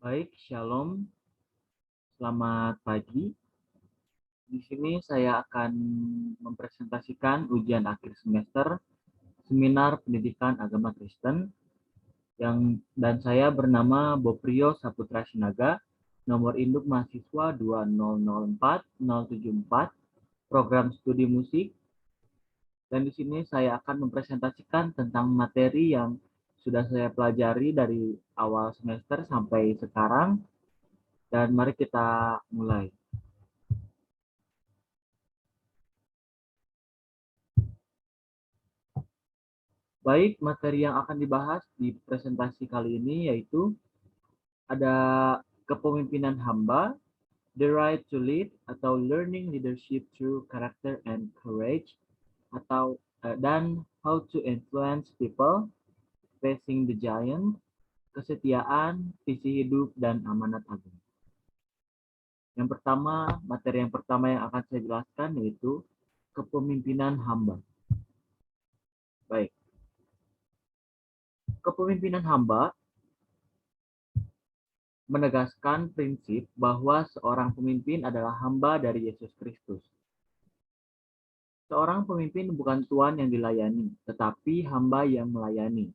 Baik, Shalom. Selamat pagi. Di sini saya akan mempresentasikan ujian akhir semester Seminar Pendidikan Agama Kristen dan saya bernama Boprio Saputra Sinaga, nomor induk mahasiswa 2004074, program studi musik. Dan di sini saya akan mempresentasikan tentang materi yang sudah saya pelajari dari awal semester sampai sekarang. Dan mari kita mulai. Baik, materi yang akan dibahas di presentasi kali ini yaitu ada kepemimpinan hamba, the right to lead atau learning leadership through character and courage, dan how to influence people, facing the giant, kesetiaan, visi hidup, dan amanat agung. Materi yang pertama yang akan saya jelaskan yaitu kepemimpinan hamba. Baik. Kepemimpinan hamba menegaskan prinsip bahwa seorang pemimpin adalah hamba dari Yesus Kristus. Seorang pemimpin bukan tuan yang dilayani, tetapi hamba yang melayani.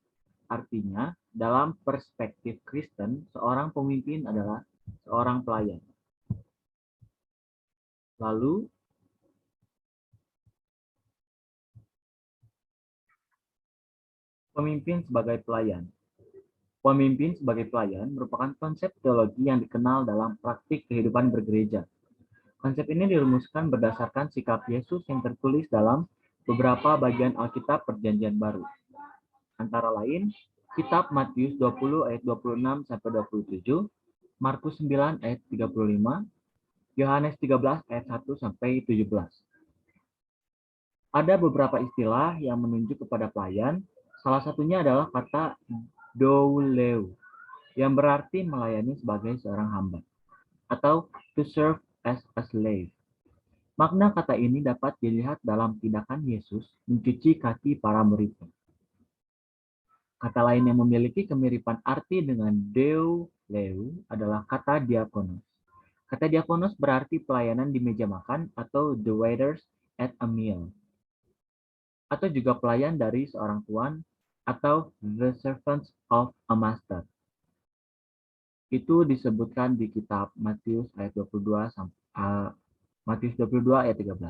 Artinya, dalam perspektif Kristen, seorang pemimpin adalah seorang pelayan. Lalu, pemimpin sebagai pelayan. Pemimpin sebagai pelayan merupakan konsep teologi yang dikenal dalam praktik kehidupan bergereja. Konsep ini dirumuskan berdasarkan sikap Yesus yang tertulis dalam beberapa bagian Alkitab Perjanjian Baru. Antara lain, kitab Matius 20 ayat 26 sampai 27, Markus 9 ayat 35, Yohanes 13 ayat 1 sampai 17. Ada beberapa istilah yang menunjuk kepada pelayan. Salah satunya adalah kata douleu, yang berarti melayani sebagai seorang hamba, atau to serve as a slave. Makna kata ini dapat dilihat dalam tindakan Yesus mencuci kaki para muridnya. Kata lain yang memiliki kemiripan arti dengan douleu adalah kata diakonos. Kata diakonos berarti pelayanan di meja makan atau the waiters at a meal. Atau juga pelayan dari seorang tuan atau the servants of a master. Itu disebutkan di kitab Matius ayat 22 ayat 13.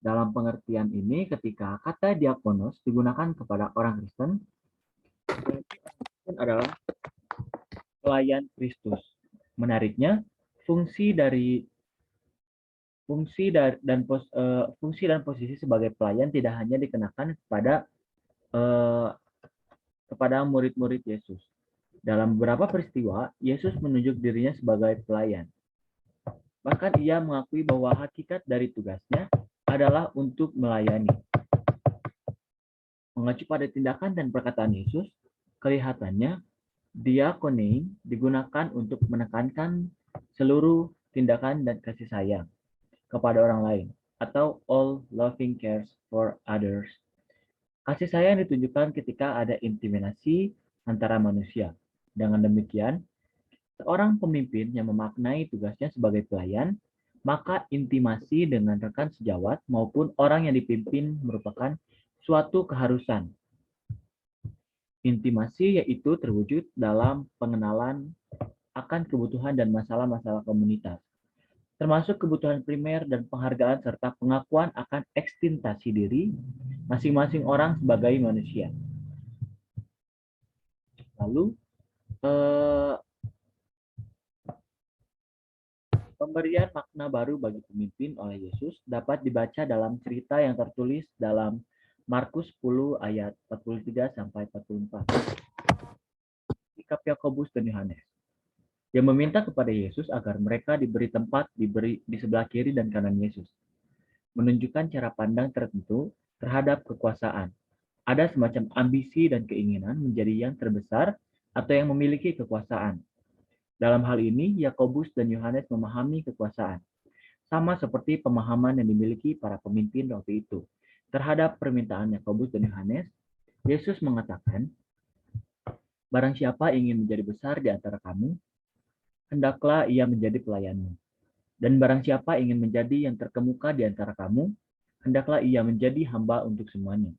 Dalam pengertian ini, ketika kata diakonos digunakan kepada orang Kristen, adalah pelayan Kristus. Menariknya, fungsi dan posisi sebagai pelayan tidak hanya dikenakan kepada murid-murid Yesus. Dalam beberapa peristiwa, Yesus menunjuk dirinya sebagai pelayan. Bahkan ia mengakui bahwa hakikat dari tugasnya adalah untuk melayani. Mengacu pada tindakan dan perkataan Yesus, kelihatannya diakonei digunakan untuk menekankan seluruh tindakan dan kasih sayang kepada orang lain, atau all loving cares for others. Kasih sayang ditunjukkan ketika ada intimidasi antara manusia. Dengan demikian, seorang pemimpin yang memaknai tugasnya sebagai pelayan, maka intimasi dengan rekan sejawat maupun orang yang dipimpin merupakan suatu keharusan. Intimasi yaitu terwujud dalam pengenalan akan kebutuhan dan masalah-masalah komunitas, termasuk kebutuhan primer dan penghargaan serta pengakuan akan ekstintasi diri masing-masing orang sebagai manusia. Lalu, pemberian makna baru bagi pemimpin oleh Yesus dapat dibaca dalam cerita yang tertulis dalam Markus 10 ayat 43 sampai 44. Sikap Yakobus dan Yohanes yang meminta kepada Yesus agar mereka diberi tempat di sebelah kiri dan kanan Yesus, menunjukkan cara pandang tertentu terhadap kekuasaan. Ada semacam ambisi dan keinginan menjadi yang terbesar atau yang memiliki kekuasaan. Dalam hal ini, Yakobus dan Yohanes memahami kekuasaan, sama seperti pemahaman yang dimiliki para pemimpin waktu itu. Terhadap permintaan Yakobus dan Yohanes, Yesus mengatakan, "Barang siapa ingin menjadi besar di antara kamu, hendaklah ia menjadi pelayanmu. Dan barang siapa ingin menjadi yang terkemuka di antara kamu, hendaklah ia menjadi hamba untuk semuanya.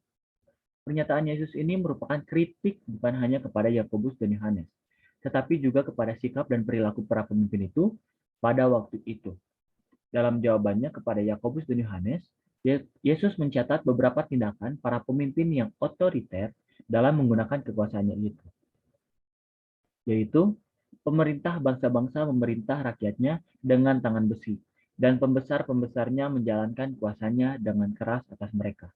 Pernyataan Yesus ini merupakan kritik bukan hanya kepada Yakobus dan Yohanes, tetapi juga kepada sikap dan perilaku para pemimpin itu pada waktu itu. Dalam jawabannya kepada Yakobus dan Yohanes, Yesus mencatat beberapa tindakan para pemimpin yang otoriter dalam menggunakan kekuasaannya itu, yaitu pemerintah bangsa-bangsa memerintah rakyatnya dengan tangan besi, dan pembesar-pembesarnya menjalankan kuasanya dengan keras atas mereka.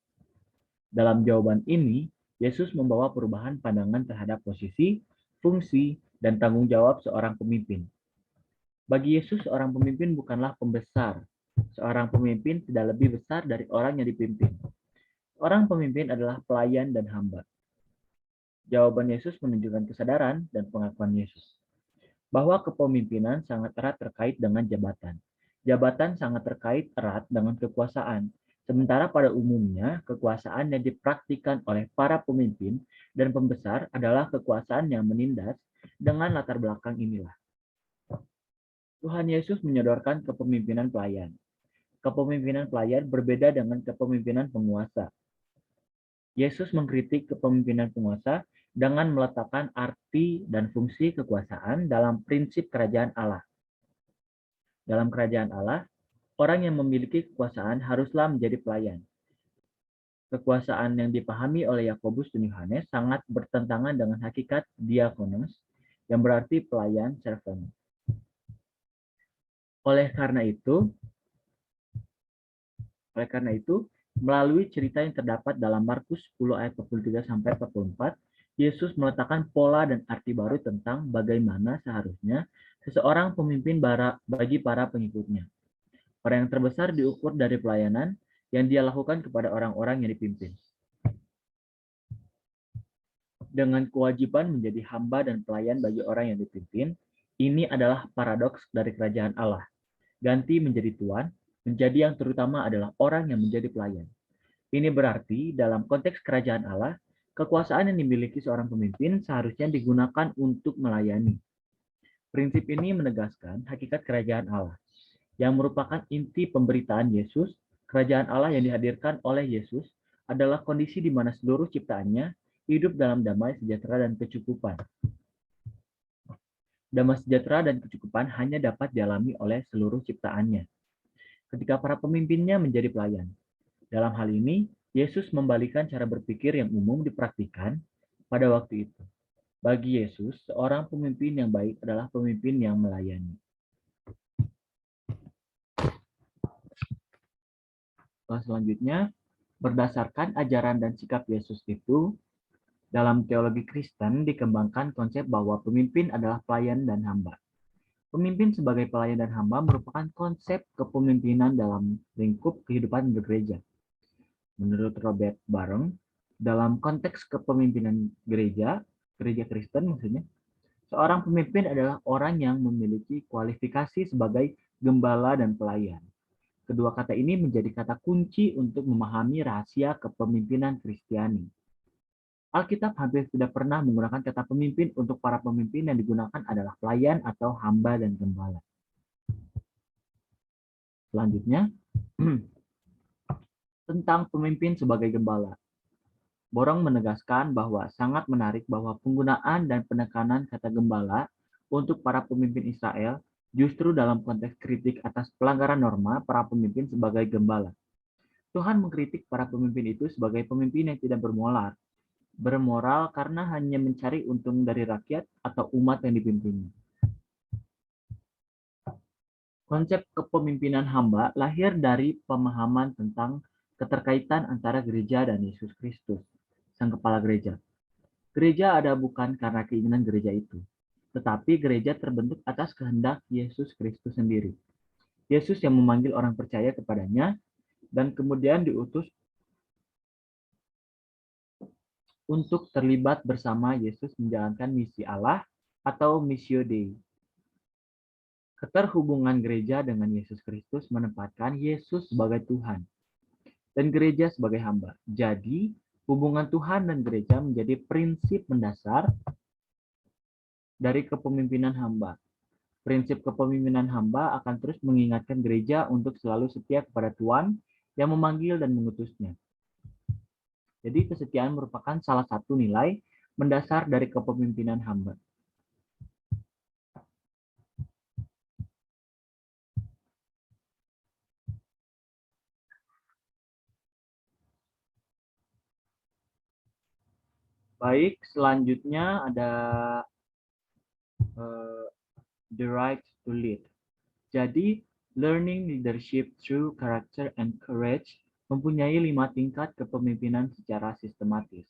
Dalam jawaban ini, Yesus membawa perubahan pandangan terhadap posisi, fungsi, dan tanggung jawab seorang pemimpin. Bagi Yesus, seorang pemimpin bukanlah pembesar. Seorang pemimpin tidak lebih besar dari orang yang dipimpin. Orang pemimpin adalah pelayan dan hamba. Jawaban Yesus menunjukkan kesadaran dan pengakuan Yesus bahwa kepemimpinan sangat erat terkait dengan jabatan. Jabatan sangat terkait erat dengan kekuasaan. Sementara pada umumnya, kekuasaan yang dipraktikkan oleh para pemimpin dan pembesar adalah kekuasaan yang menindas dengan latar belakang inilah. Tuhan Yesus menyodorkan kepemimpinan pelayan. Kepemimpinan pelayan berbeda dengan kepemimpinan penguasa. Yesus mengkritik kepemimpinan penguasa dengan meletakkan arti dan fungsi kekuasaan dalam prinsip kerajaan Allah. Dalam kerajaan Allah, orang yang memiliki kekuasaan haruslah menjadi pelayan. Kekuasaan yang dipahami oleh Yakobus dan Yohanes sangat bertentangan dengan hakikat diakonos, yang berarti pelayan, servant. Oleh karena itu, melalui cerita yang terdapat dalam Markus 10 ayat 43 sampai 44, Yesus meletakkan pola dan arti baru tentang bagaimana seharusnya seseorang pemimpin bagi para pengikutnya. Orang yang terbesar diukur dari pelayanan yang dia lakukan kepada orang-orang yang dipimpin. Dengan kewajiban menjadi hamba dan pelayan bagi orang yang dipimpin, ini adalah paradoks dari kerajaan Allah. Ganti menjadi tuan, menjadi yang terutama adalah orang yang menjadi pelayan. Ini berarti dalam konteks kerajaan Allah, kekuasaan yang dimiliki seorang pemimpin seharusnya digunakan untuk melayani. Prinsip ini menegaskan hakikat kerajaan Allah, yang merupakan inti pemberitaan Yesus. Kerajaan Allah yang dihadirkan oleh Yesus adalah kondisi di mana seluruh ciptaannya hidup dalam damai, sejahtera, dan kecukupan. Damai sejahtera dan kecukupan hanya dapat dialami oleh seluruh ciptaannya ketika para pemimpinnya menjadi pelayan. Dalam hal ini, Yesus membalikan cara berpikir yang umum dipraktikkan pada waktu itu. Bagi Yesus, seorang pemimpin yang baik adalah pemimpin yang melayani. Selanjutnya, berdasarkan ajaran dan sikap Yesus itu, dalam teologi Kristen dikembangkan konsep bahwa pemimpin adalah pelayan dan hamba. Pemimpin sebagai pelayan dan hamba merupakan konsep kepemimpinan dalam lingkup kehidupan bergereja. Menurut Robert Barron, dalam konteks kepemimpinan gereja Kristen maksudnya, seorang pemimpin adalah orang yang memiliki kualifikasi sebagai gembala dan pelayan. Kedua kata ini menjadi kata kunci untuk memahami rahasia kepemimpinan Kristiani. Alkitab hampir tidak pernah menggunakan kata pemimpin untuk para pemimpin, yang digunakan adalah pelayan atau hamba dan gembala. Selanjutnya, tentang pemimpin sebagai gembala. Borong menegaskan bahwa sangat menarik bahwa penggunaan dan penekanan kata gembala untuk para pemimpin Israel justru dalam konteks kritik atas pelanggaran norma para pemimpin sebagai gembala. Tuhan mengkritik para pemimpin itu sebagai pemimpin yang tidak bermoral karena hanya mencari untung dari rakyat atau umat yang dipimpinnya. Konsep kepemimpinan hamba lahir dari pemahaman tentang keterkaitan antara gereja dan Yesus Kristus, Sang Kepala Gereja. Gereja ada bukan karena keinginan gereja itu, tetapi gereja terbentuk atas kehendak Yesus Kristus sendiri. Yesus yang memanggil orang percaya kepadanya dan kemudian diutus untuk terlibat bersama Yesus menjalankan misi Allah atau missio Dei. Keterhubungan gereja dengan Yesus Kristus menempatkan Yesus sebagai Tuhan dan gereja sebagai hamba. Jadi, hubungan Tuhan dan gereja menjadi prinsip mendasar dari kepemimpinan hamba. Prinsip kepemimpinan hamba akan terus mengingatkan gereja untuk selalu setia kepada Tuhan yang memanggil dan mengutusnya. Jadi kesetiaan merupakan salah satu nilai mendasar dari kepemimpinan hamba. Baik, selanjutnya ada the right to lead. Jadi, learning leadership through character and courage mempunyai 5 tingkat kepemimpinan secara sistematis.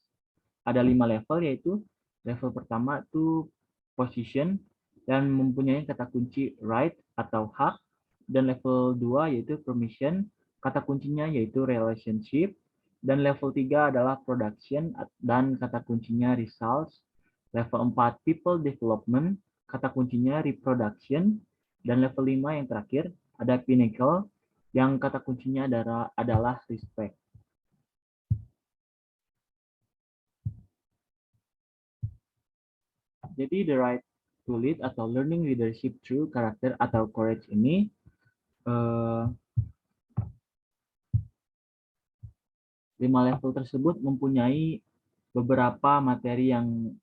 Ada 5 level, yaitu level pertama itu position dan mempunyai kata kunci right atau hak, dan level 2 yaitu permission, kata kuncinya yaitu relationship, dan level 3 adalah production dan kata kuncinya results. Level 4 people development, kata kuncinya reproduction, dan level 5 yang terakhir ada pinnacle yang kata kuncinya adalah respect. Jadi the right to lead atau learning leadership through character atau courage ini eh, 5 level tersebut mempunyai beberapa materi yang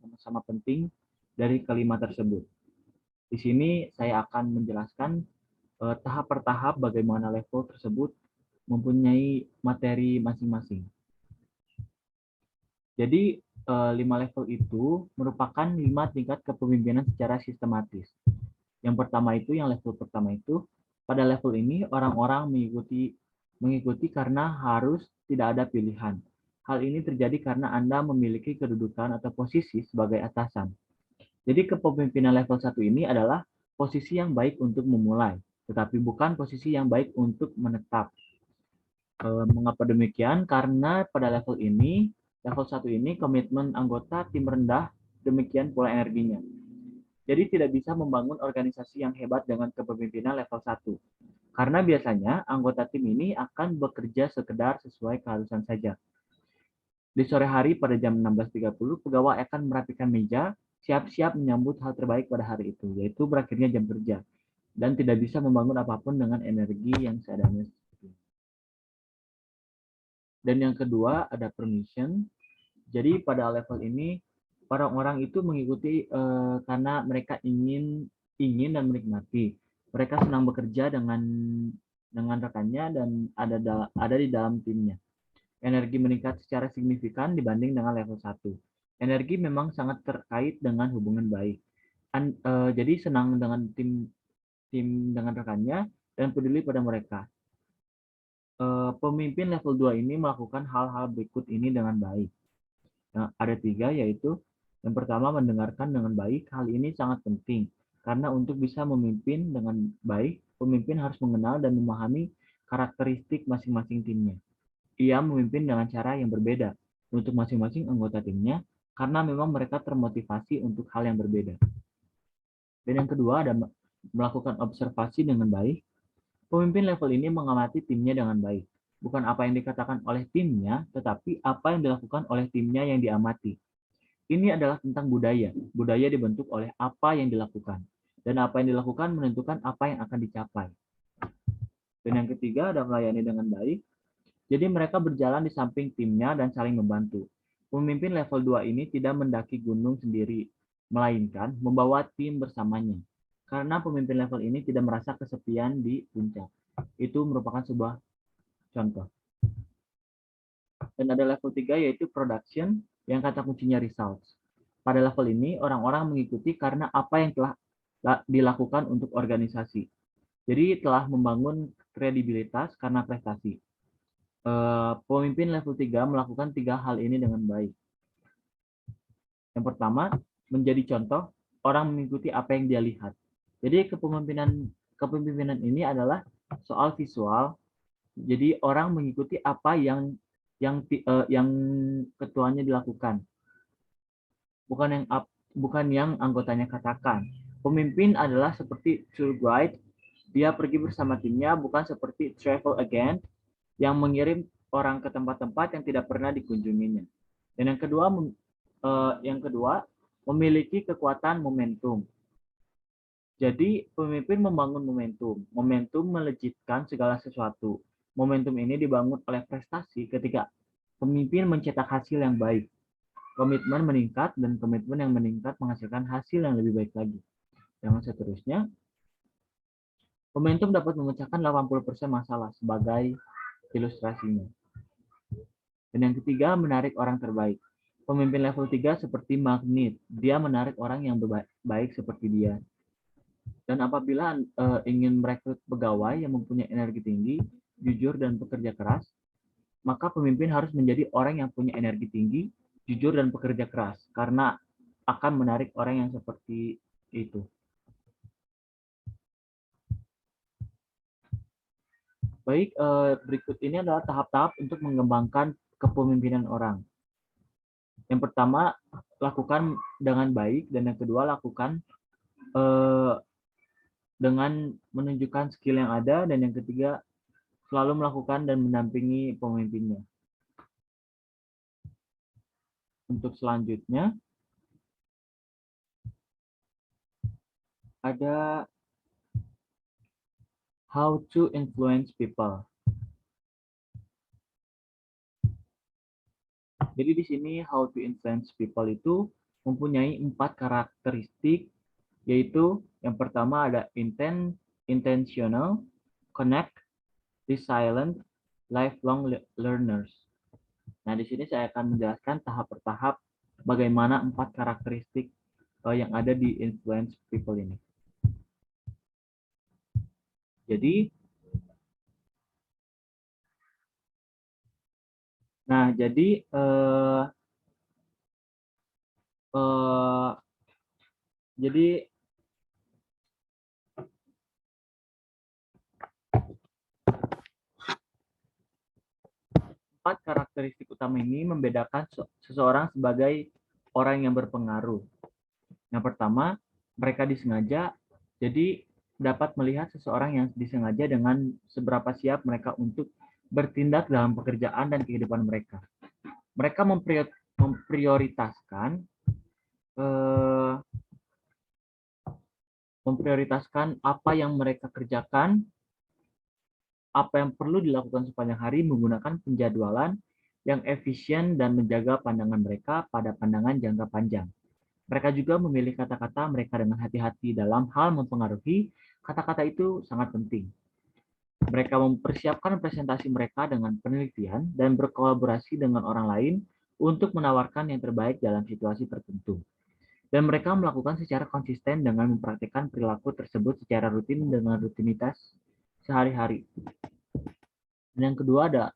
sama-sama penting dari kelima tersebut. Di sini saya akan menjelaskan tahap per tahap bagaimana level tersebut mempunyai materi masing-masing. Jadi 5 level itu merupakan 5 tingkat kepemimpinan secara sistematis. Yang pertama itu, yang level pertama itu, pada level ini orang-orang mengikuti karena harus tidak ada pilihan. Hal ini terjadi karena Anda memiliki kedudukan atau posisi sebagai atasan. Jadi kepemimpinan level 1 ini adalah posisi yang baik untuk memulai, tetapi bukan posisi yang baik untuk menetap. Mengapa demikian? Karena pada level 1 ini komitmen anggota tim rendah, demikian pula energinya. Jadi tidak bisa membangun organisasi yang hebat dengan kepemimpinan level 1. Karena biasanya anggota tim ini akan bekerja sekedar sesuai keharusan saja. Di sore hari pada jam 16.30, pegawai akan merapikan meja, siap-siap menyambut hal terbaik pada hari itu, yaitu berakhirnya jam kerja, dan tidak bisa membangun apapun dengan energi yang seadanya. Dan yang kedua ada permission. Jadi pada level ini orang-orang itu mengikuti karena mereka ingin dan menikmati. Mereka senang bekerja dengan rekannya dan ada di dalam timnya. Energi meningkat secara signifikan dibanding dengan level 1. Energi memang sangat terkait dengan hubungan baik. Jadi senang dengan tim dengan rekannya dan peduli pada mereka. Pemimpin level 2 ini melakukan hal-hal berikut ini dengan baik. Nah, ada 3, yaitu yang pertama mendengarkan dengan baik. Hal ini sangat penting karena untuk bisa memimpin dengan baik, pemimpin harus mengenal dan memahami karakteristik masing-masing timnya. Ia memimpin dengan cara yang berbeda untuk masing-masing anggota timnya karena memang mereka termotivasi untuk hal yang berbeda. Dan yang kedua ada melakukan observasi dengan baik. Pemimpin level ini mengamati timnya dengan baik. Bukan apa yang dikatakan oleh timnya, tetapi apa yang dilakukan oleh timnya yang diamati. Ini adalah tentang budaya. Budaya dibentuk oleh apa yang dilakukan. Dan apa yang dilakukan menentukan apa yang akan dicapai. Dan yang ketiga ada melayani dengan baik. Jadi mereka berjalan di samping timnya dan saling membantu. Pemimpin level 2 ini tidak mendaki gunung sendiri, melainkan membawa tim bersamanya. Karena pemimpin level ini tidak merasa kesepian di puncak. Itu merupakan sebuah contoh. Dan ada level 3 yaitu production yang kata kuncinya results. Pada level ini orang-orang mengikuti karena apa yang telah dilakukan untuk organisasi. Jadi telah membangun kredibilitas karena prestasi. Pemimpin level 3 melakukan 3 hal ini dengan baik. Yang pertama, menjadi contoh, orang mengikuti apa yang dia lihat. Jadi kepemimpinan ini adalah soal visual. Jadi orang mengikuti apa yang ketuanya dilakukan. Bukan yang anggotanya katakan. Pemimpin adalah seperti tour guide, dia pergi bersama timnya, bukan seperti travel agent yang mengirim orang ke tempat-tempat yang tidak pernah dikunjunginya. Dan yang kedua memiliki kekuatan momentum. Jadi pemimpin membangun momentum. Momentum melejitkan segala sesuatu. Momentum ini dibangun oleh prestasi ketika pemimpin mencetak hasil yang baik. Komitmen meningkat dan komitmen yang meningkat menghasilkan hasil yang lebih baik lagi. Yang seterusnya, momentum dapat memecahkan 80% masalah sebagai ilustrasinya. Dan yang ketiga, menarik orang terbaik. Pemimpin level 3 seperti magnet. Dia menarik orang yang baik seperti dia. Dan apabila ingin merekrut pegawai yang mempunyai energi tinggi, jujur, dan bekerja keras, maka pemimpin harus menjadi orang yang punya energi tinggi, jujur, dan bekerja keras, karena akan menarik orang yang seperti itu. Baik, berikut ini adalah tahap-tahap untuk mengembangkan kepemimpinan orang. Yang pertama, lakukan dengan baik, dan yang kedua, lakukan dengan menunjukkan skill yang ada, dan yang ketiga, selalu melakukan dan mendampingi pemimpinnya. Untuk selanjutnya, ada how to influence people. Jadi di sini how to influence people itu mempunyai 4 karakteristik, yaitu yang pertama ada intentional, connect, resilient, lifelong learners. Nah, di sini saya akan menjelaskan tahap per tahap bagaimana 4 karakteristik yang ada di influence people ini. Jadi, jadi 4 karakteristik utama ini membedakan seseorang sebagai orang yang berpengaruh. Yang pertama, mereka disengaja, jadi dapat melihat seseorang yang disengaja dengan seberapa siap mereka untuk bertindak dalam pekerjaan dan kehidupan mereka. Mereka memprioritaskan apa yang mereka kerjakan, apa yang perlu dilakukan sepanjang hari menggunakan penjadwalan yang efisien dan menjaga pandangan mereka pada pandangan jangka panjang. Mereka juga memilih kata-kata mereka dengan hati-hati dalam hal mempengaruhi. Kata-kata itu sangat penting. Mereka mempersiapkan presentasi mereka dengan penelitian dan berkolaborasi dengan orang lain untuk menawarkan yang terbaik dalam situasi tertentu. Dan mereka melakukan secara konsisten dengan mempraktikkan perilaku tersebut secara rutin dengan rutinitas sehari-hari. Dan yang kedua ada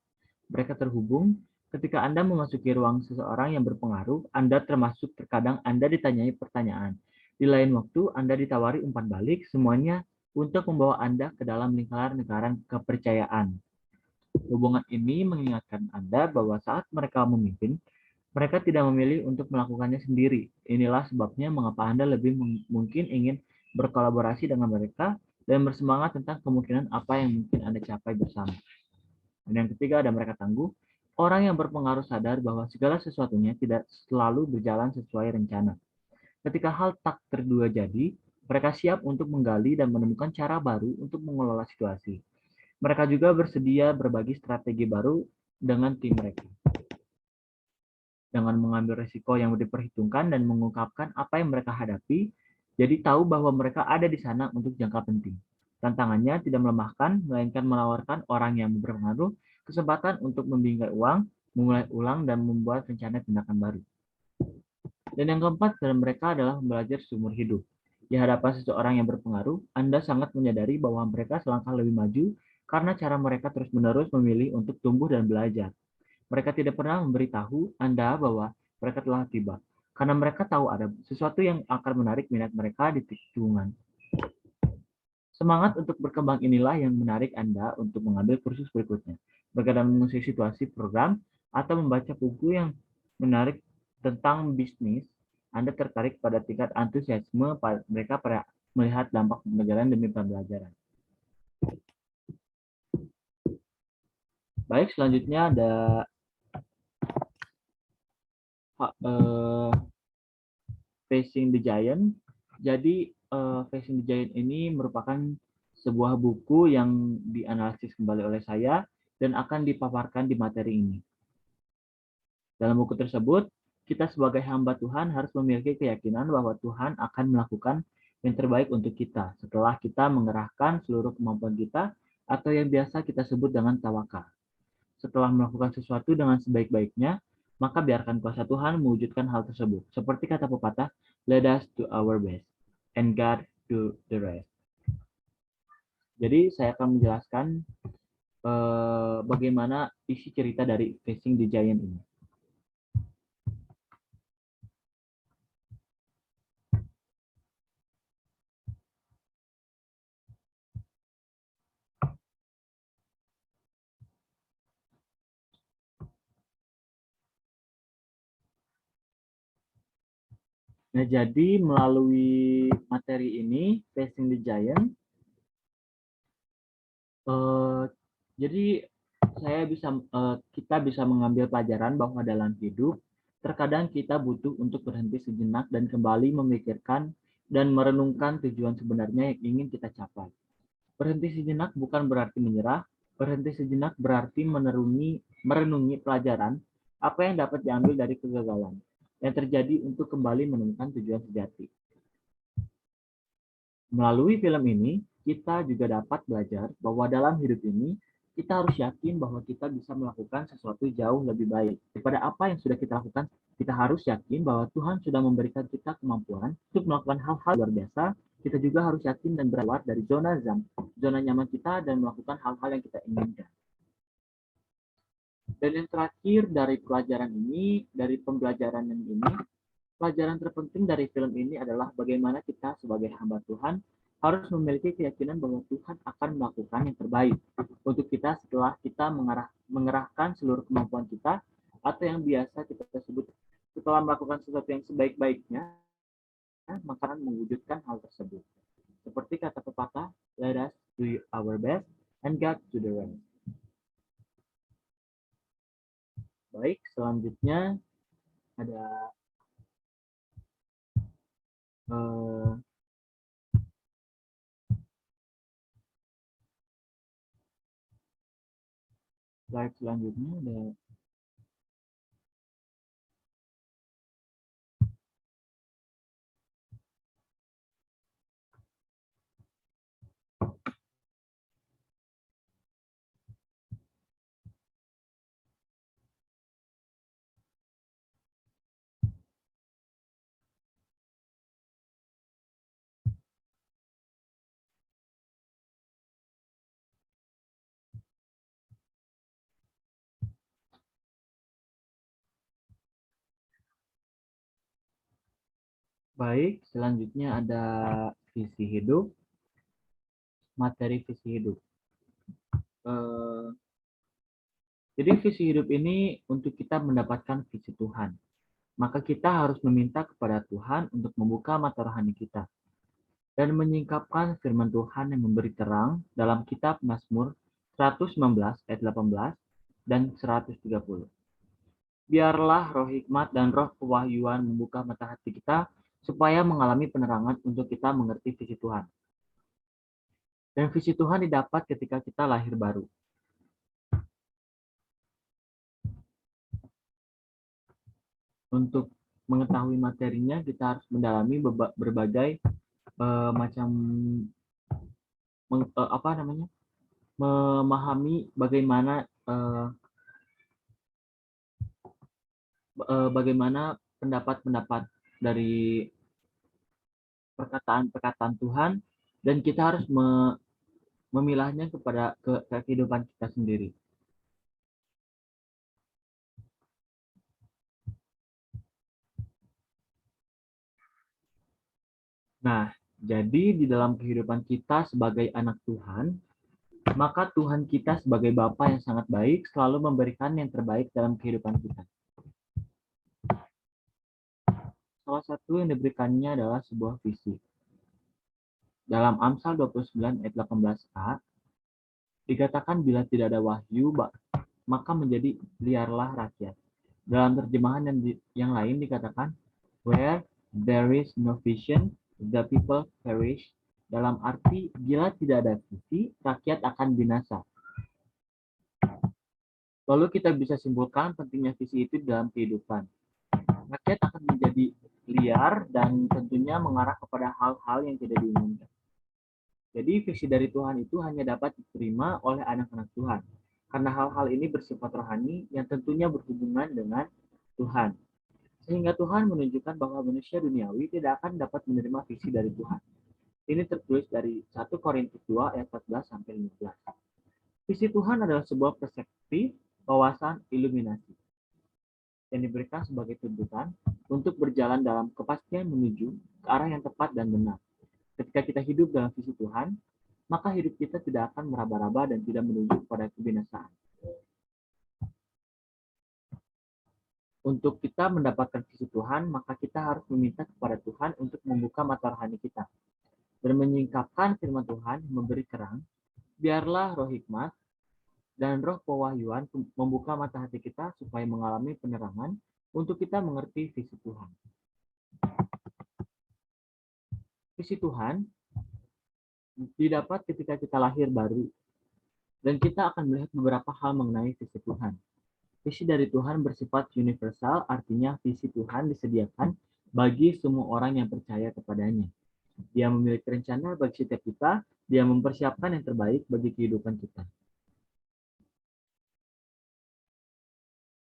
mereka terhubung. Ketika Anda memasuki ruang seseorang yang berpengaruh, Anda termasuk terkadang Anda ditanyai pertanyaan. Di lain waktu, Anda ditawari umpan balik, semuanya untuk membawa Anda ke dalam lingkaran kepercayaan. Hubungan ini mengingatkan Anda bahwa saat mereka memimpin, mereka tidak memilih untuk melakukannya sendiri. Inilah sebabnya mengapa Anda lebih mungkin ingin berkolaborasi dengan mereka dan bersemangat tentang kemungkinan apa yang mungkin Anda capai bersama. Dan yang ketiga ada mereka tangguh. Orang yang berpengaruh sadar bahwa segala sesuatunya tidak selalu berjalan sesuai rencana. Ketika hal tak terduga jadi, mereka siap untuk menggali dan menemukan cara baru untuk mengelola situasi. Mereka juga bersedia berbagi strategi baru dengan tim mereka. Dengan mengambil risiko yang diperhitungkan dan mengungkapkan apa yang mereka hadapi, jadi tahu bahwa mereka ada di sana untuk jangka penting. Tantangannya tidak melemahkan, melainkan menawarkan orang yang berpengaruh kesempatan untuk membingkai uang, memulai ulang, dan membuat rencana tindakan baru. Dan yang keempat dari mereka adalah belajar seumur hidup. Di hadapan seseorang yang berpengaruh, Anda sangat menyadari bahwa mereka selangkah lebih maju karena cara mereka terus-menerus memilih untuk tumbuh dan belajar. Mereka tidak pernah memberitahu Anda bahwa mereka telah tiba, karena mereka tahu ada sesuatu yang akan menarik minat mereka di tikungan. Semangat untuk berkembang inilah yang menarik Anda untuk mengambil kursus berikutnya, berkaitan mengusir situasi program, atau membaca buku yang menarik tentang bisnis. Anda tertarik pada tingkat antusiasme mereka pada melihat dampak pembelajaran demi pembelajaran. Baik, selanjutnya ada facing the giant. Jadi Facing the Giant ini merupakan sebuah buku yang dianalisis kembali oleh saya dan akan dipaparkan di materi ini. Dalam buku tersebut, kita sebagai hamba Tuhan harus memiliki keyakinan bahwa Tuhan akan melakukan yang terbaik untuk kita setelah kita mengerahkan seluruh kemampuan kita atau yang biasa kita sebut dengan tawakal. Setelah melakukan sesuatu dengan sebaik-baiknya, maka biarkan kuasa Tuhan mewujudkan hal tersebut. Seperti kata pepatah, let us do our best, and God do the rest. Jadi saya akan menjelaskan bagaimana isi cerita dari Facing the Giant ini. Nah, jadi melalui materi ini, Facing the Giant, jadi kita bisa mengambil pelajaran bahwa dalam hidup, terkadang kita butuh untuk berhenti sejenak dan kembali memikirkan dan merenungkan tujuan sebenarnya yang ingin kita capai. Berhenti sejenak bukan berarti menyerah, berhenti sejenak berarti merenungi pelajaran apa yang dapat diambil dari kegagalan yang terjadi untuk kembali menemukan tujuan sejati. Melalui film ini, kita juga dapat belajar bahwa dalam hidup ini, kita harus yakin bahwa kita bisa melakukan sesuatu jauh lebih baik daripada apa yang sudah kita lakukan. Kita harus yakin bahwa Tuhan sudah memberikan kita kemampuan untuk melakukan hal-hal luar biasa. Kita juga harus yakin dan berkeluar dari zona nyaman kita dan melakukan hal-hal yang kita inginkan. Dan yang terakhir dari pelajaran ini, dari pembelajaran yang ini, pelajaran terpenting dari film ini adalah bagaimana kita sebagai hamba Tuhan harus memiliki keyakinan bahwa Tuhan akan melakukan yang terbaik untuk kita setelah kita mengerahkan seluruh kemampuan kita, atau yang biasa kita sebut setelah melakukan sesuatu yang sebaik-baiknya, maka akan mewujudkan hal tersebut. Seperti kata pepatah, let us do our best and God do the rest. Baik, selanjutnya ada slide selanjutnya ada baik, selanjutnya ada visi hidup, materi visi hidup. Jadi visi hidup ini untuk kita mendapatkan visi Tuhan. Maka kita harus meminta kepada Tuhan untuk membuka mata rohani kita dan menyingkapkan firman Tuhan yang memberi terang dalam kitab Mazmur 119 ayat 18 dan 130. Biarlah roh hikmat dan roh kewahyuan membuka mata hati kita supaya mengalami penerangan untuk kita mengerti visi Tuhan. Dan visi Tuhan didapat ketika kita lahir baru. Untuk mengetahui materinya, kita harus mendalami berbagai macam memahami bagaimana pendapat-pendapat dari perkataan-perkataan Tuhan, dan kita harus memilahnya kepada kehidupan kita sendiri. Nah, jadi di dalam kehidupan kita sebagai anak Tuhan, maka Tuhan kita sebagai Bapa yang sangat baik selalu memberikan yang terbaik dalam kehidupan kita. Salah satu yang diberikannya adalah sebuah visi. Dalam Amsal 29 ayat 18a, dikatakan bila tidak ada wahyu, maka menjadi liarlah rakyat. Dalam terjemahan yang lain dikatakan, where there is no vision, The people perish, dalam arti bila tidak ada visi, rakyat akan binasa. Lalu kita bisa simpulkan pentingnya visi itu dalam kehidupan. Rakyat akan menjadi liar dan tentunya mengarah kepada hal-hal yang tidak diinginkan. Jadi visi dari Tuhan itu hanya dapat diterima oleh anak-anak Tuhan. Karena hal-hal ini bersifat rohani yang tentunya berhubungan dengan Tuhan. Sehingga Tuhan menunjukkan bahwa manusia duniawi tidak akan dapat menerima visi dari Tuhan. Ini tertulis dari 1 Korintus 2 ayat 14 sampai 15. Visi Tuhan adalah sebuah perspektif, wawasan, iluminasi yang diberikan sebagai tuntutan untuk berjalan dalam kepastian menuju ke arah yang tepat dan benar. Ketika kita hidup dalam visi Tuhan, maka hidup kita tidak akan meraba-raba dan tidak menuju kepada kebinasaan. Untuk kita mendapatkan visi Tuhan, maka kita harus meminta kepada Tuhan untuk membuka mata rohani kita dan menyingkapkan firman Tuhan yang memberi terang. Biarlah roh hikmat dan roh pewahyuan membuka mata hati kita supaya mengalami penerangan untuk kita mengerti visi Tuhan. Visi Tuhan didapat ketika kita lahir baru, dan kita akan melihat beberapa hal mengenai visi Tuhan. Visi dari Tuhan bersifat universal, artinya visi Tuhan disediakan bagi semua orang yang percaya kepadanya. Dia memiliki rencana bagi setiap kita, dia mempersiapkan yang terbaik bagi kehidupan kita.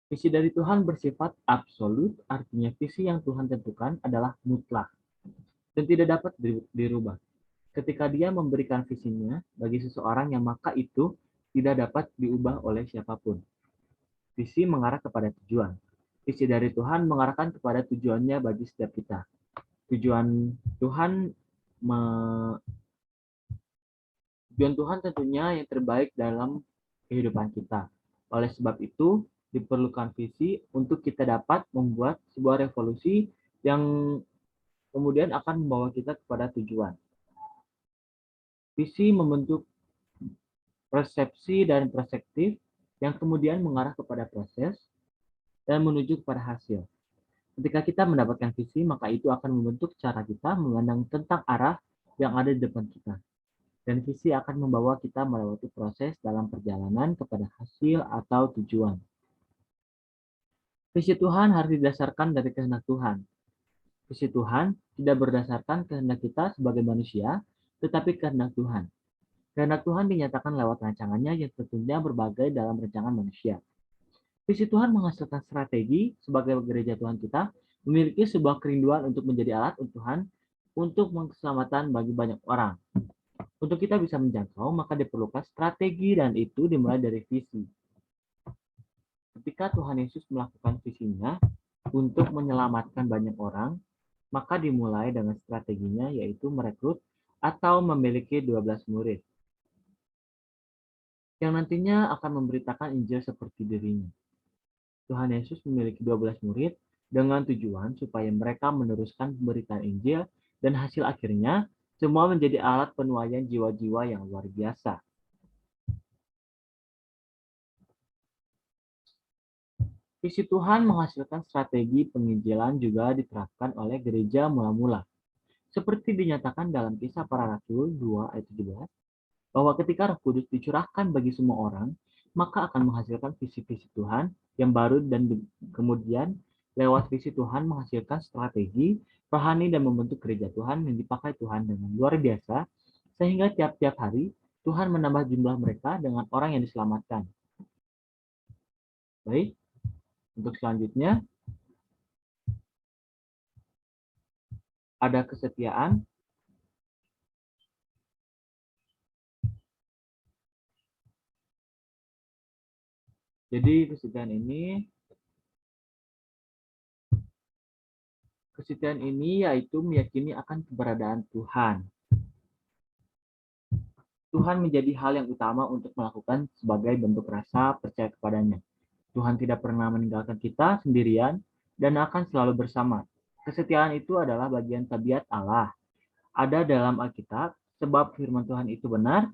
Visi dari Tuhan bersifat absolut, artinya visi yang Tuhan tentukan adalah mutlak dan tidak dapat dirubah. Ketika dia memberikan visinya bagi seseorang yang maka itu tidak dapat diubah oleh siapapun. Visi mengarah kepada tujuan. Visi dari Tuhan mengarahkan kepada tujuannya bagi setiap kita. Tujuan Tuhan tentunya yang terbaik dalam kehidupan kita. Oleh sebab itu, diperlukan visi untuk kita dapat membuat sebuah revolusi yang kemudian akan membawa kita kepada tujuan. Visi membentuk persepsi dan perspektif yang kemudian mengarah kepada proses dan menuju kepada hasil. Ketika kita mendapatkan visi, maka itu akan membentuk cara kita memandang tentang arah yang ada di depan kita. Dan visi akan membawa kita melewati proses dalam perjalanan kepada hasil atau tujuan. Visi Tuhan harus didasarkan dari kehendak Tuhan. Visi Tuhan tidak berdasarkan kehendak kita sebagai manusia, tetapi kehendak Tuhan. Kehendak Tuhan dinyatakan lewat rancangannya yang tentunya berbagai dalam rancangan manusia. Visi Tuhan menghasilkan strategi sebagai gereja Tuhan kita, memiliki sebuah kerinduan untuk menjadi alat untuk Tuhan untuk keselamatan bagi banyak orang. Untuk kita bisa menjangkau, maka diperlukan strategi dan itu dimulai dari visi. Ketika Tuhan Yesus melakukan visinya untuk menyelamatkan banyak orang, maka dimulai dengan strateginya yaitu merekrut atau memiliki 12 murid yang nantinya akan memberitakan Injil seperti dirinya. Tuhan Yesus memiliki 12 murid dengan tujuan supaya mereka meneruskan pemberitaan Injil dan hasil akhirnya semua menjadi alat penuaian jiwa-jiwa yang luar biasa. Visi Tuhan menghasilkan strategi penginjilan juga diterapkan oleh gereja mula-mula. Seperti dinyatakan dalam Kisah Para Rasul 2 ayat 17, bahwa ketika Roh Kudus dicurahkan bagi semua orang, maka akan menghasilkan visi-visi Tuhan yang baru dan kemudian lewat visi Tuhan menghasilkan strategi rohani dan membentuk gereja Tuhan yang dipakai Tuhan dengan luar biasa, sehingga tiap-tiap hari Tuhan menambah jumlah mereka dengan orang yang diselamatkan. Baik, untuk selanjutnya ada kesetiaan. Jadi kesetiaan ini yaitu meyakini akan keberadaan Tuhan. Tuhan menjadi hal yang utama untuk melakukan sebagai bentuk rasa percaya kepadanya. Tuhan tidak pernah meninggalkan kita sendirian dan akan selalu bersama. Kesetiaan itu adalah bagian tabiat Allah. Ada dalam Alkitab, sebab firman Tuhan itu benar,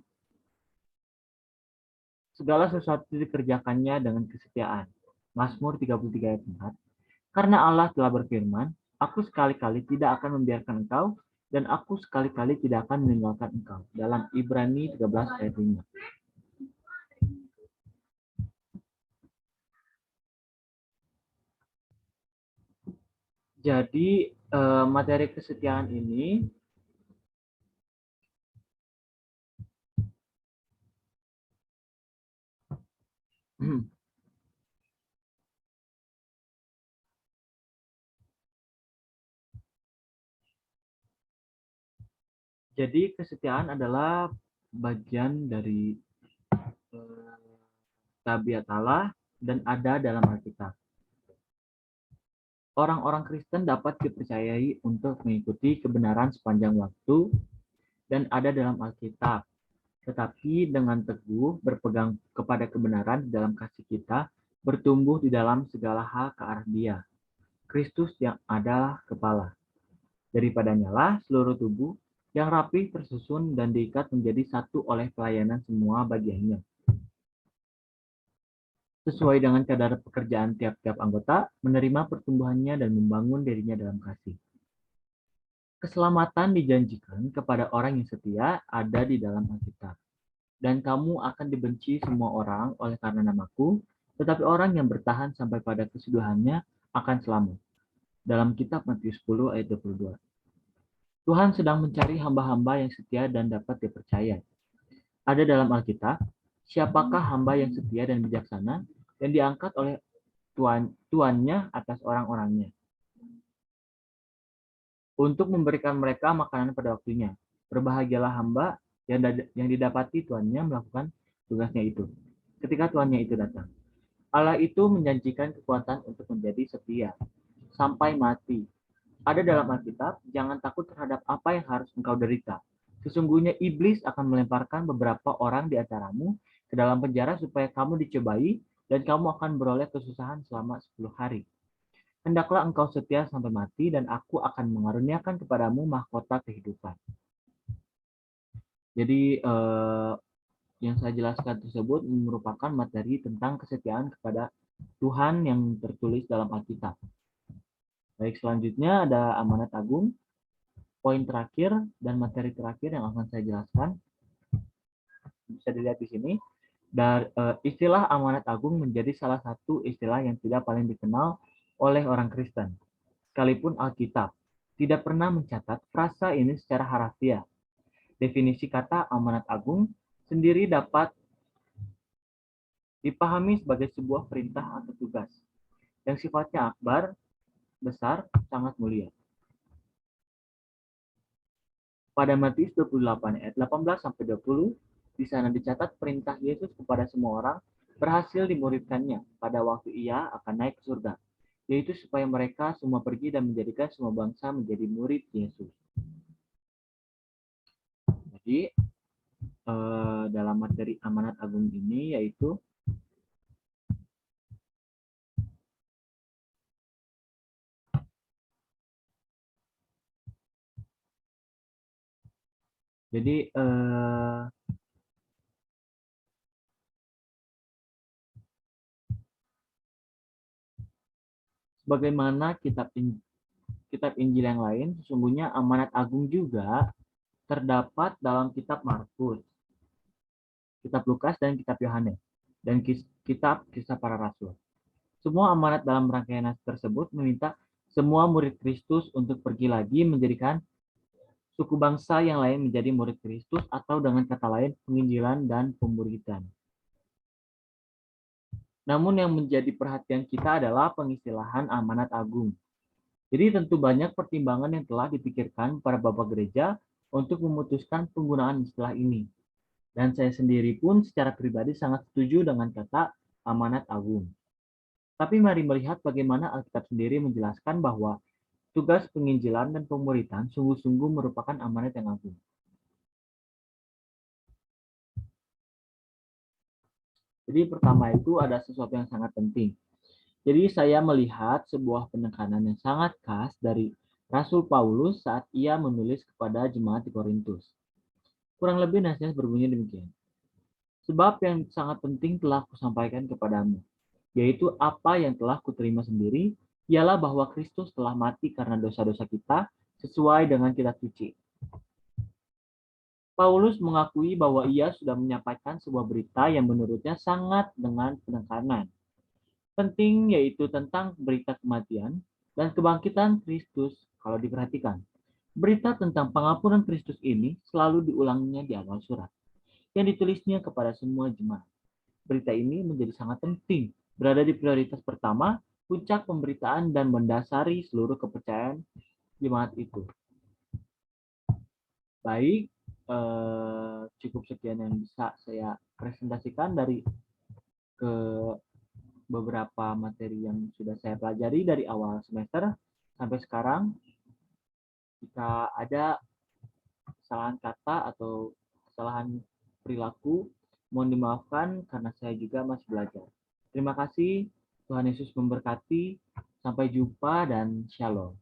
segala sesuatu dikerjakannya dengan kesetiaan. Mazmur 33 ayat 4. Karena Allah telah berfirman, aku sekali-kali tidak akan membiarkan engkau dan aku sekali-kali tidak akan meninggalkan engkau. Dalam Ibrani 13 ayat 5. Jadi materi kesetiaan ini jadi kesetiaan adalah bagian dari tabiat Allah dan ada dalam Alkitab. Orang-orang Kristen dapat dipercayai untuk mengikuti kebenaran sepanjang waktu dan ada dalam Alkitab. Tetapi dengan teguh berpegang kepada kebenaran dalam kasih kita, bertumbuh di dalam segala hal ke arah Dia, Kristus yang adalah kepala. Daripadanya lah seluruh tubuh yang rapi tersusun dan diikat menjadi satu oleh pelayanan semua bagiannya. Sesuai dengan kadar pekerjaan tiap-tiap anggota, menerima pertumbuhannya dan membangun dirinya dalam kasih. Keselamatan dijanjikan kepada orang yang setia ada di dalam Alkitab. Dan kamu akan dibenci semua orang oleh karena namaku, tetapi orang yang bertahan sampai pada kesudahannya akan selamat. Dalam kitab Matius 10 ayat 22. Tuhan sedang mencari hamba-hamba yang setia dan dapat dipercaya. Ada dalam Alkitab, siapakah hamba yang setia dan bijaksana yang diangkat oleh tuannya atas orang-orangnya untuk memberikan mereka makanan pada waktunya. Berbahagialah hamba yang didapati tuannya melakukan tugasnya itu ketika tuannya itu datang. Allah itu menjanjikan kekuatan untuk menjadi setia sampai mati. Ada dalam Alkitab, jangan takut terhadap apa yang harus engkau derita. Sesungguhnya iblis akan melemparkan beberapa orang di antaramu ke dalam penjara supaya kamu dicobai dan kamu akan beroleh kesusahan selama 10 hari. Hendaklah engkau setia sampai mati dan aku akan mengaruniakan kepadamu mahkota kehidupan. Jadi yang saya jelaskan tersebut merupakan materi tentang kesetiaan kepada Tuhan yang tertulis dalam Alkitab. Baik, selanjutnya ada amanat agung. Poin terakhir dan materi terakhir yang akan saya jelaskan bisa dilihat di sini. Dan istilah amanat agung menjadi salah satu istilah yang tidak paling dikenal oleh orang Kristen. Sekalipun Alkitab tidak pernah mencatat frasa ini secara harafiah. Definisi kata amanat agung sendiri dapat dipahami sebagai sebuah perintah atau tugas yang sifatnya akbar, besar, sangat mulia. Pada Matius 28 ayat 18 sampai 20, di sana dicatat perintah Yesus kepada semua orang berhasil dimuridkannya pada waktu ia akan naik ke surga, yaitu supaya mereka semua pergi dan menjadikan semua bangsa menjadi murid Yesus. Jadi dalam materi amanat agung ini yaitu jadi sebagaimana kitab Injil yang lain, sesungguhnya amanat agung juga terdapat dalam kitab Markus, kitab Lukas, dan kitab Yohanes, dan kitab Kisah Para Rasul. Semua amanat dalam rangkaian tersebut meminta semua murid Kristus untuk pergi lagi menjadikan suku bangsa yang lain menjadi murid Kristus, atau dengan kata lain penginjilan dan pemburitan. Namun yang menjadi perhatian kita adalah pengistilahan amanat agung. Jadi tentu banyak pertimbangan yang telah dipikirkan para bapak gereja untuk memutuskan penggunaan istilah ini. Dan saya sendiri pun secara pribadi sangat setuju dengan kata amanat agung. Tapi mari melihat bagaimana Alkitab sendiri menjelaskan bahwa tugas penginjilan dan pemuritan sungguh-sungguh merupakan amanat yang agung. Jadi pertama itu ada sesuatu yang sangat penting. Jadi saya melihat sebuah penekanan yang sangat khas dari Rasul Paulus saat ia menulis kepada jemaat di Korintus. Kurang lebih nasihat berbunyi demikian. Sebab yang sangat penting telah kusampaikan kepadamu, yaitu apa yang telah kuterima sendiri, ialah bahwa Kristus telah mati karena dosa-dosa kita sesuai dengan kitab suci, Paulus mengakui bahwa ia sudah menyampaikan sebuah berita yang menurutnya sangat dengan penekanan. Penting yaitu tentang berita kematian dan kebangkitan Kristus kalau diperhatikan. Berita tentang pengampunan Kristus ini selalu diulanginya di awal surat yang ditulisnya kepada semua jemaat. Berita ini menjadi sangat penting, berada di prioritas pertama, puncak pemberitaan dan mendasari seluruh kepercayaan jemaat itu. Baik, cukup sekian yang bisa saya presentasikan dari ke beberapa materi yang sudah saya pelajari dari awal semester sampai sekarang. Jika ada kesalahan kata atau kesalahan perilaku, mohon dimaafkan karena saya juga masih belajar. Terima kasih, Tuhan Yesus memberkati. Sampai jumpa dan shalom.